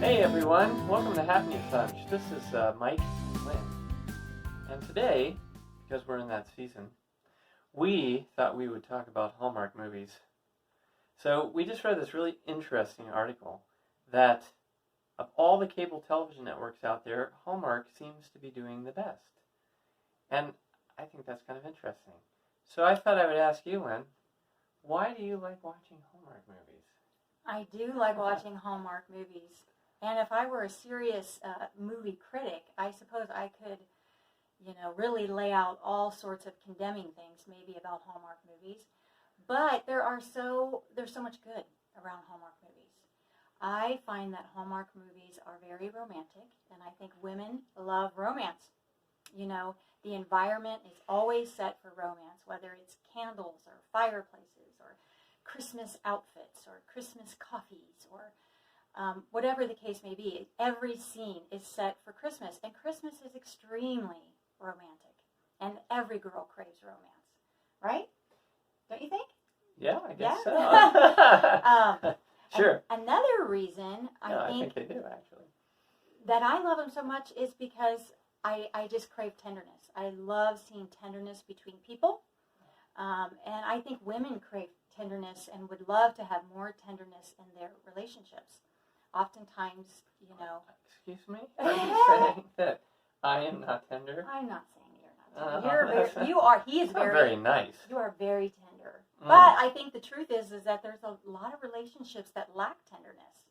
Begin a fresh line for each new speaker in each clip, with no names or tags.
Hey everyone, welcome to Happinesshunch. This is Mike and Lynn. And today, because we're in that season, we thought we would talk about Hallmark movies. So we just read this really interesting article that of all the cable television networks out there, Hallmark seems to be doing the best. And I think that's kind of interesting. So I thought I would ask you, Lynn, why do you like watching Hallmark movies?
I do like watching Hallmark movies. And if I were a serious movie critic, I suppose I could, really lay out all sorts of condemning things maybe about Hallmark movies. But there's so much good around Hallmark movies. I find that Hallmark movies are very romantic, and I think women love romance. The environment is always set for romance, whether it's candles or fireplaces or Christmas outfits or Christmas coffees or whatever the case may be. Every scene is set for Christmas, and Christmas is extremely romantic, and every girl craves romance, right? Don't you think?
Yeah, I guess so. Sure.
Another reason
I think they do, actually.
That I love them so much is because I just crave tenderness. I love seeing tenderness between people, and I think women crave tenderness and would love to have more tenderness in their relationships. Oftentimes,
Excuse me? Are you saying that I am not tender?
I'm not saying you're not tender. He is
very nice.
You are very tender. But I think the truth is that there's a lot of relationships that lack tenderness.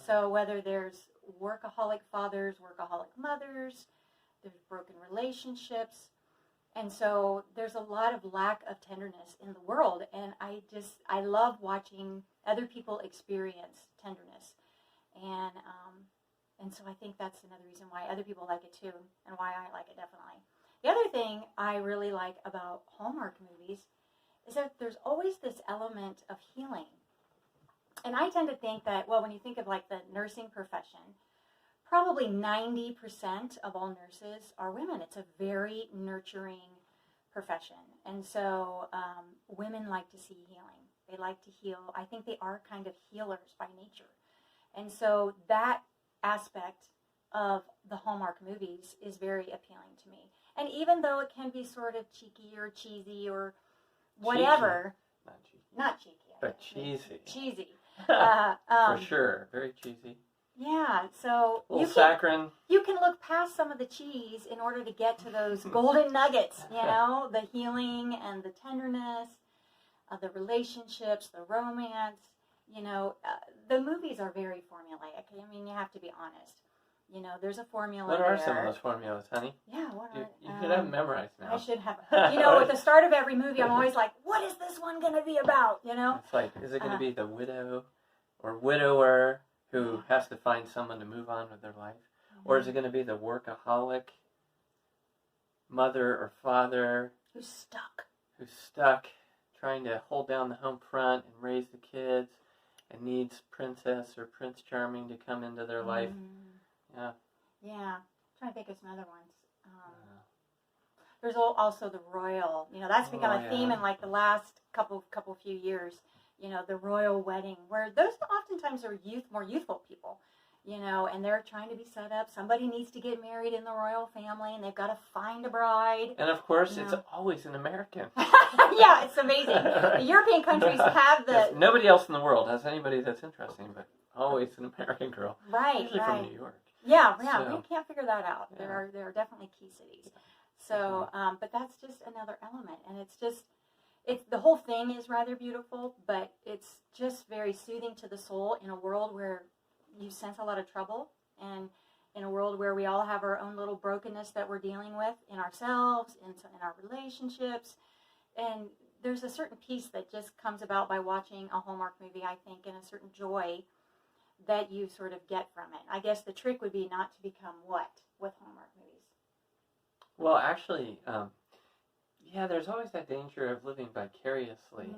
So whether there's workaholic fathers, workaholic mothers, there's broken relationships. And so there's a lot of lack of tenderness in the world. And I love watching other people experience tenderness. And so I think that's another reason why other people like it too, and why I like it definitely. The other thing I really like about Hallmark movies is that there's always this element of healing. And I tend to think that, when you think of like the nursing profession, probably 90% of all nurses are women. It's a very nurturing profession. And so women like to see healing. They like to heal. I think they are kind of healers by nature. And so that aspect of the Hallmark movies is very appealing to me. And even though it can be sort of cheeky or cheesy or whatever.
Cheeky.
Not cheeky.
But cheesy.
Cheesy.
For sure. Very cheesy.
Yeah, so
saccharine.
You can look past some of the cheese in order to get to those golden nuggets, the healing and the tenderness, the relationships, the romance. The movies are very formulaic. I mean, you have to be honest. There's a formula.
What are some of those formulas, honey?
Yeah,
you should have them memorized now.
I should have. At the start of every movie, I'm always like, what is this one going to be about?
It's like, is it going to be the widow or widower who has to find someone to move on with their life? Or is it going to be the workaholic mother or father
who's
stuck trying to hold down the home front and raise the kids and needs Princess or Prince Charming to come into their life? Yeah. I'm trying to
think of some other ones. There's also the royal. That's become a theme in like the last couple few years. The royal wedding, where those oftentimes are more youthful people. And they're trying to be set up. Somebody needs to get married in the royal family, and they've got to find a bride.
And of course, it's always an American.
Yeah, it's amazing. The European countries have the...
Nobody else in the world has anybody that's interesting, but always an American girl.
Right,
usually from New York.
Yeah,
so,
we can't figure that out.
Yeah.
There are definitely key cities. So, but that's just another element, and it's the whole thing is rather beautiful, but it's just very soothing to the soul in a world where you sense a lot of trouble, and in a world where we all have our own little brokenness that we're dealing with in ourselves, in our relationships. And there's a certain peace that just comes about by watching a Hallmark movie, I think, and a certain joy that you sort of get from it. I guess the trick would be not to become what with Hallmark movies?
Well, actually, there's always that danger of living vicariously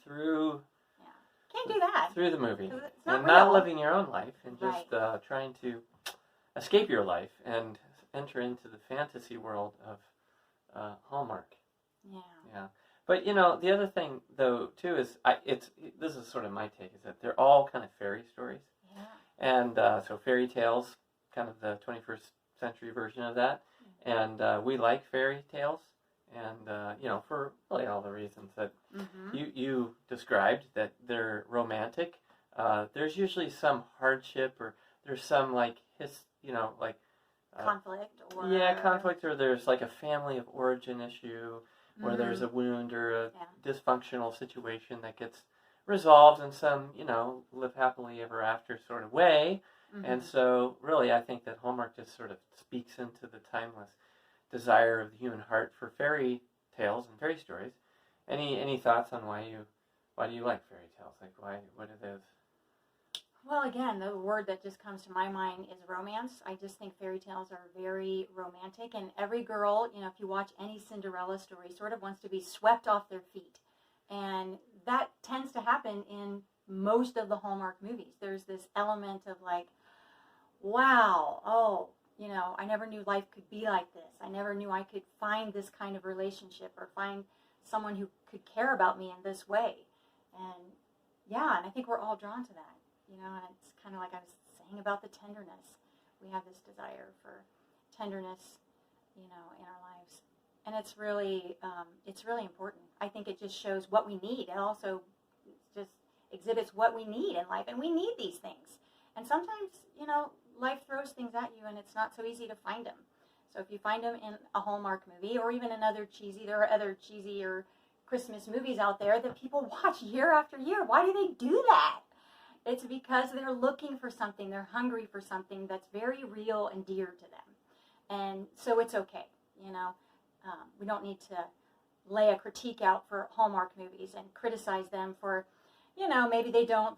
through...
Can't do that.
Through the movie.
Not
not living your own life and just trying to escape your life and enter into the fantasy world of Hallmark. Yeah. But, the other thing, though, too, is, this is sort of my take, is that they're all kind of fairy stories.
Yeah.
And so fairy tales, kind of the 21st century version of that. And we like fairy tales, and for really all the reasons that you described, that they're romantic. There's usually some hardship, or there's some conflict, or there's like a family of origin issue, or there's a wound or a dysfunctional situation that gets resolved in some, live happily ever after sort of way. And so, really, I think that Hallmark just sort of speaks into the timeless desire of the human heart for fairy tales and fairy stories. Any thoughts on why do you like fairy tales? Like, what are those?
Well, again, the word that just comes to my mind is romance. I just think fairy tales are very romantic, and every girl, if you watch any Cinderella story, sort of wants to be swept off their feet. And that tends to happen in most of the Hallmark movies. There's this element of like, wow, I never knew life could be like this. I never knew I could find this kind of relationship or find someone who could care about me in this way. And I think we're all drawn to that. And it's kind of like I was saying about the tenderness. We have this desire for tenderness, in our lives. And it's really important. I think it just shows what we need. It also just exhibits what we need in life. And we need these things. And sometimes, life throws things at you and it's not so easy to find them. So if you find them in a Hallmark movie or even there are other cheesy or Christmas movies out there that people watch year after year. Why do they do that? It's because they're looking for something. They're hungry for something that's very real and dear to them. And so it's okay. We don't need to lay a critique out for Hallmark movies and criticize them for, maybe they don't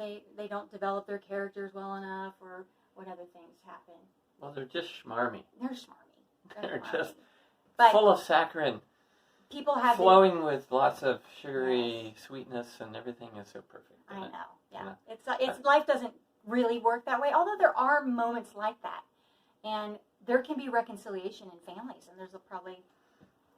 develop their characters well enough, or what other things happen.
Well, they're just schmarmy.
They're schmarmy.
They're just full of saccharin.
People have
flowing with lots of sugary sweetness, and everything is so perfect.
I know. Yeah. It's life doesn't really work that way. Although there are moments like that, and there can be reconciliation in families, and there's probably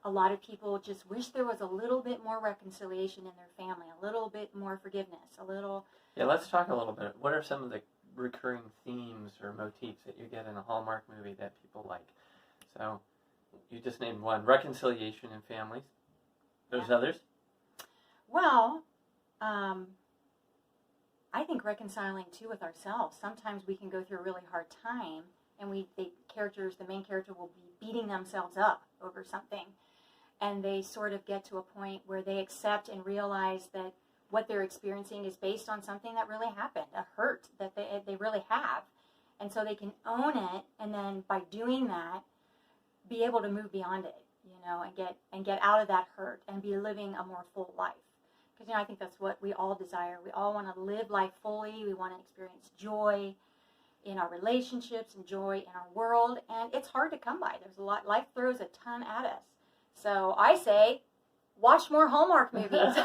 a lot of people just wish there was a little bit more reconciliation in their family, a little bit more forgiveness, a little.
Yeah, let's talk a little bit. What are some of the recurring themes or motifs that you get in a Hallmark movie that people like? So, you just named one: reconciliation in families. There's others? Well,
I think reconciling too with ourselves. Sometimes we can go through a really hard time, and the main character will be beating themselves up over something, and they sort of get to a point where they accept and realize that what they're experiencing is based on something that really happened, a hurt that they really have, and so they can own it, and then by doing that, be able to move beyond it, and get out of that hurt and be living a more full life. Because I think that's what we all desire. We all want to live life fully. We want to experience joy in our relationships and joy in our world, and it's hard to come by. There's a lot. Life throws a ton at us. So I say, watch more Hallmark movies.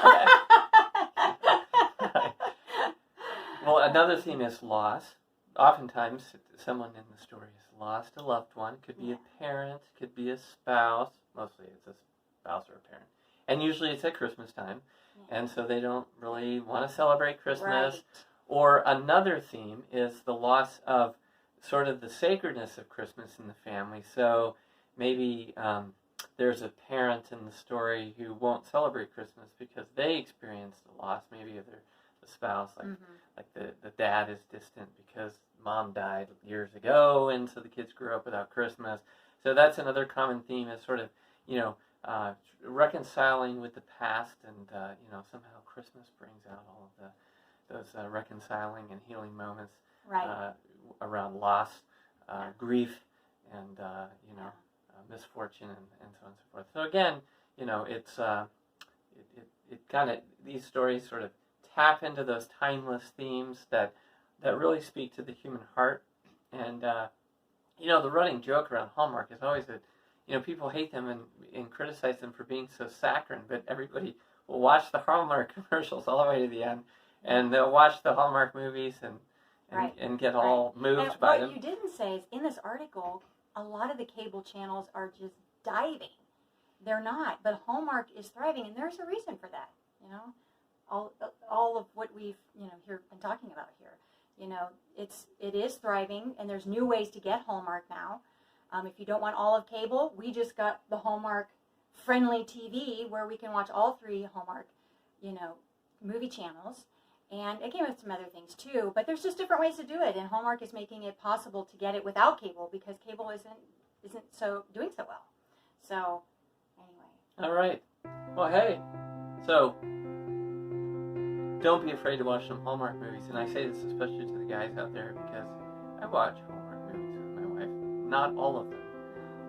Well, another theme is loss. Oftentimes, someone in the story has lost a loved one. Could be a parent, could be a spouse. Mostly it's a spouse or a parent. And usually it's at Christmas time. And so they don't really want to celebrate Christmas.
Right.
Or another theme is the loss of sort of the sacredness of Christmas in the family. So maybe there's a parent in the story who won't celebrate Christmas because they experienced the loss, maybe of the spouse. Like the dad is distant because mom died years ago, and so the kids grew up without Christmas. So that's another common theme, is sort of, reconciling with the past, and somehow Christmas brings out all of those reconciling and healing moments around loss, grief, and misfortune, and so on and so forth. So again, it's it kind of, these stories sort of tap into those timeless themes that really speak to the human heart. And the running joke around Hallmark is always that people hate them and criticize them for being so saccharine, but everybody will watch the Hallmark commercials all the way to the end, and they'll watch the Hallmark movies and get all moved by them.
What you didn't say is, in this article, a lot of the cable channels are just diving. They're not, but Hallmark is thriving, and there's a reason for that. All of what we've been talking about here. You know, it is thriving, and there's new ways to get Hallmark now. If you don't want all of cable, we just got the Hallmark friendly TV where we can watch all 3 Hallmark, you know, movie channels. And it came with some other things too, but there's just different ways to do it, and Hallmark is making it possible to get it without cable because cable isn't doing so well. So anyway.
All right. Well, hey. So don't be afraid to watch some Hallmark movies, and I say this especially to the guys out there because I watch Hallmark movies with my wife. Not all of them,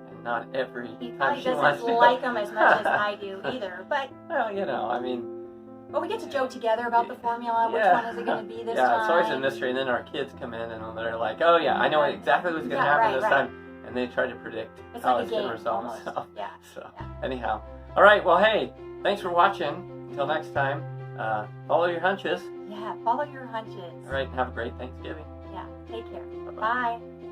and not every
He
time
probably
she wants
doesn't
to.
like them as much as I do either, but
Well, you know, I mean.
But we get to joke together about the formula. Which
Yeah.
one is it going to be this
Yeah,
time?
it's always a mystery, and then our kids come in and they're like, "Oh yeah, I know exactly what's going to happen this time," and they try to predict
It's
how
like
it's
a
going
game,
to resolve
almost.
itself.
Yeah.
So
Yeah.
anyhow, all right. Well, hey, thanks for watching. Until next time, follow your hunches.
Yeah, follow your hunches.
All right, and have a great Thanksgiving.
Yeah, take care.
Bye-bye.
Bye.